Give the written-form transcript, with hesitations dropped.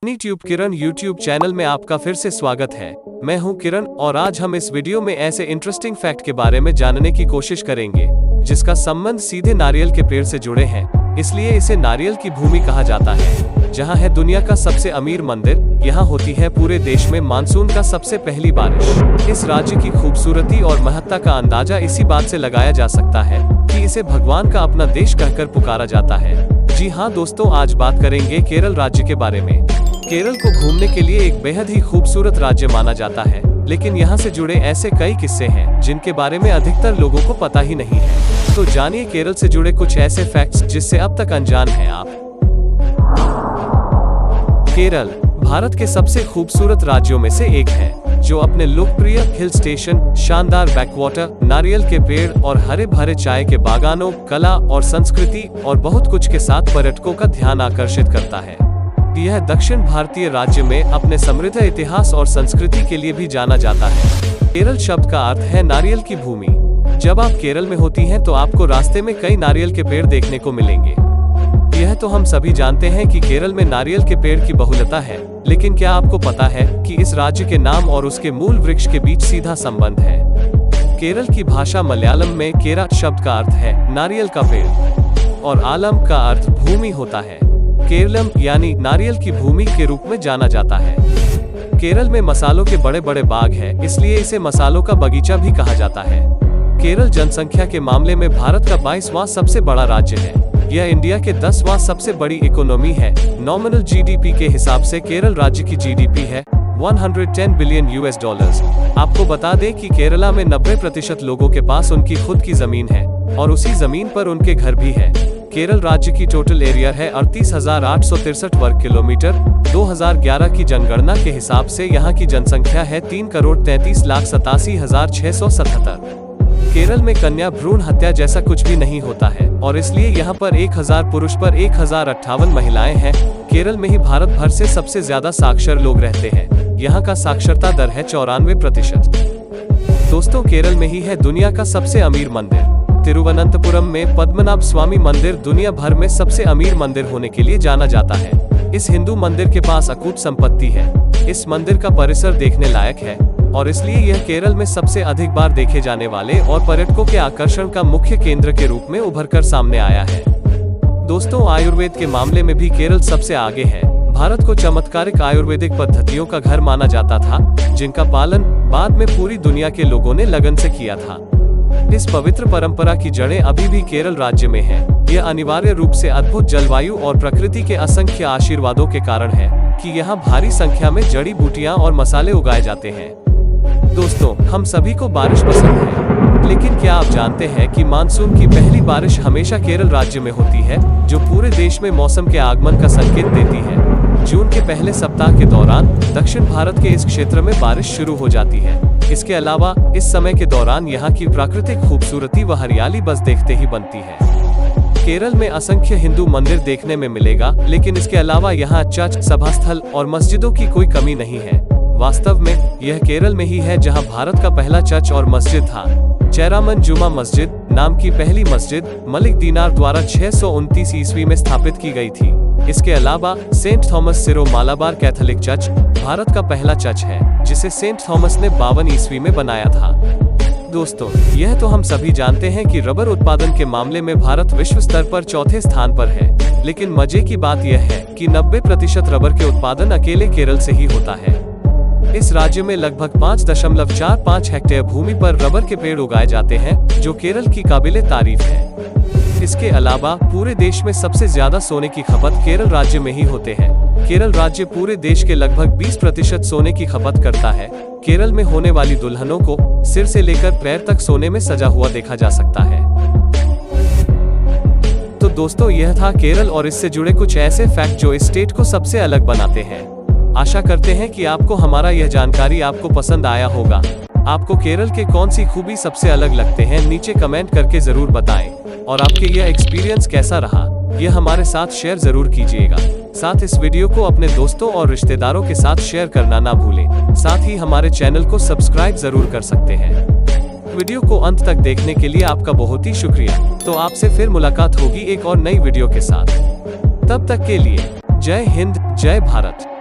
अपनी ट्यूब किरण YouTube channel में आपका फिर से स्वागत है। मैं हूं किरण और आज हम इस वीडियो में ऐसे इंटरेस्टिंग फैक्ट के बारे में जानने की कोशिश करेंगे जिसका संबंध सीधे नारियल के पेड़ से जुड़े हैं, इसलिए इसे नारियल की भूमि कहा जाता है। जहां है दुनिया का सबसे अमीर मंदिर, यहां होती है पूरे देश में मानसून का सबसे पहली बारिश। इस राज्य की खूबसूरती और महत्ता का अंदाजा इसी बात से लगाया जा सकता है कि इसे भगवान का अपना देश कहकर पुकारा जाता है। जी हाँ दोस्तों, आज बात करेंगे केरल राज्य के बारे में। केरल को घूमने के लिए एक बेहद ही खूबसूरत राज्य माना जाता है, लेकिन यहाँ से जुड़े ऐसे कई किस्से हैं जिनके बारे में अधिकतर लोगों को पता ही नहीं है। तो जानिए केरल से जुड़े कुछ ऐसे फैक्ट्स जिससे अब तक अनजान हैं आप। केरल भारत के सबसे खूबसूरत राज्यों में से एक है, जो अपने लोकप्रिय हिल स्टेशन, शानदार बैकवाटर, नारियल के पेड़ और हरे भरे चाय के बागानों, कला और संस्कृति और बहुत कुछ के साथ पर्यटकों का ध्यान आकर्षित करता है। यह दक्षिण भारतीय राज्य में अपने समृद्ध इतिहास और संस्कृति के लिए भी जाना जाता है। केरल शब्द का अर्थ है नारियल की भूमि। जब आप केरल में होती हैं तो आपको रास्ते में कई नारियल के पेड़ देखने को मिलेंगे। यह तो हम सभी जानते हैं कि केरल में नारियल के पेड़ की बहुलता है, लेकिन क्या आपको पता है कि इस राज्य के नाम और उसके मूल वृक्ष के बीच सीधा संबंध है। केरल की भाषा मलयालम में केरा शब्द का अर्थ है नारियल का पेड़ और आलम का अर्थ भूमि होता है। केरलम यानी नारियल की भूमि के रूप में जाना जाता है। केरल में मसालों के बड़े बड़े बाग हैं, इसलिए इसे मसालों का बगीचा भी कहा जाता है। केरल जनसंख्या के मामले में भारत का 22वां सबसे बड़ा राज्य है। यह इंडिया के 10वां सबसे बड़ी इकोनॉमी है। नॉमिनल जीडीपी के हिसाब से केरल राज्य की जीडीपी है 110 बिलियन US डॉलर्स। आपको बता दें कि केरला में 90% लोगों के पास उनकी खुद की जमीन है और उसी जमीन पर उनके घर भी है। केरल राज्य की टोटल एरिया है 38,863 वर्ग किलोमीटर। 2011 की जनगणना के हिसाब से यहाँ की जनसंख्या है 3,33,87,677। केरल में कन्या भ्रूण हत्या जैसा कुछ भी नहीं होता है और इसलिए यहाँ पर 1000 पुरुष पर 1058 महिलाएं हैं। केरल में ही भारत भर से सबसे ज्यादा साक्षर लोग रहते हैं। यहाँ का साक्षरता दर है 94%। दोस्तों, केरल में ही है दुनिया का सबसे अमीर मंदिर। तिरुवनंतपुरम में पद्मनाभ स्वामी मंदिर दुनिया भर में सबसे अमीर मंदिर होने के लिए जाना जाता है। इस हिंदू मंदिर के पास अकूत संपत्ति है। इस मंदिर का परिसर देखने लायक है और इसलिए यह केरल में सबसे अधिक बार देखे जाने वाले और पर्यटकों के आकर्षण का मुख्य केंद्र के रूप में उभरकर सामने आया है। दोस्तों, आयुर्वेद के मामले में भी केरल सबसे आगे है। भारत को चमत्कारिक आयुर्वेदिक पद्धतियों का घर माना जाता था, जिनका पालन बाद में पूरी दुनिया के लोगों ने लगन से किया था। इस पवित्र परंपरा की जड़ें अभी भी केरल राज्य में है। यह अनिवार्य रूप से अद्भुत जलवायु और प्रकृति के असंख्य आशीर्वादों के कारण है कि यहाँ भारी संख्या में जड़ी बूटियां और मसाले उगाए जाते हैं। दोस्तों, हम सभी को बारिश पसंद है, लेकिन क्या आप जानते हैं कि मानसून की पहली बारिश हमेशा केरल राज्य में होती है, जो पूरे देश में मौसम के आगमन का संकेत देती है। जून के पहले सप्ताह के दौरान दक्षिण भारत के इस क्षेत्र में बारिश शुरू हो जाती है। इसके अलावा इस समय के दौरान यहाँ की प्राकृतिक खूबसूरती व हरियाली बस देखते ही बनती है। केरल में असंख्य हिंदू मंदिर देखने में मिलेगा, लेकिन इसके अलावा यहाँ चर्च, सभास्थल और मस्जिदों की कोई कमी नहीं है। वास्तव में यह केरल में ही है जहाँ भारत का पहला चर्च और मस्जिद था। चेरामन जुमा मस्जिद नाम की पहली मस्जिद मलिक दीनार द्वारा 629 ईस्वी में स्थापित की गई थी। इसके अलावा Saint Thomas Syro Malabar Catholic church Bharat का पहला चर्च है, जिसे सेंट थॉमस ने 52 ईस्वी में बनाया था। दोस्तों, यह तो हम सभी जानते हैं कि रबर उत्पादन के मामले में भारत विश्व स्तर पर चौथे स्थान पर है, लेकिन मजे की बात यह है कि 90% रबर के उत्पादन अकेले केरल से ही होता है। इस राज्य में लगभग 5.45 हेक्टेयर भूमि पर रबर के पेड़ उगाए जाते हैं, जो केरल की काबिले तारीफ है। इसके अलावा पूरे देश में सबसे ज्यादा सोने की खपत केरल राज्य में ही होते हैं। केरल राज्य पूरे देश के लगभग 20% सोने की खपत करता है। केरल में होने वाली दुल्हनों को सिर से लेकर पैर तक सोने में सजा हुआ देखा जा सकता है। तो दोस्तों, यह था केरल और इससे जुड़े कुछ ऐसे फैक्ट जो इस स्टेट को सबसे अलग बनाते हैं। आशा करते हैं कि आपको हमारा यह जानकारी आपको पसंद आया होगा। आपको केरल के कौन सी खूबी सबसे अलग लगते हैं, नीचे कमेंट करके जरूर बताएं। और आपके यह एक्सपीरियंस कैसा रहा, यह हमारे साथ शेयर जरूर कीजिएगा। साथ इस वीडियो को अपने दोस्तों और रिश्तेदारों के साथ शेयर करना ना भूलें। साथ ही हमारे चैनल को सब्सक्राइब जरूर कर सकते हैं। वीडियो को अंत तक देखने के लिए आपका बहुत ही शुक्रिया। तो आपसे फिर मुलाकात होगी एक और नई वीडियो के साथ। तब तक के लिए जय हिंद, जय भारत।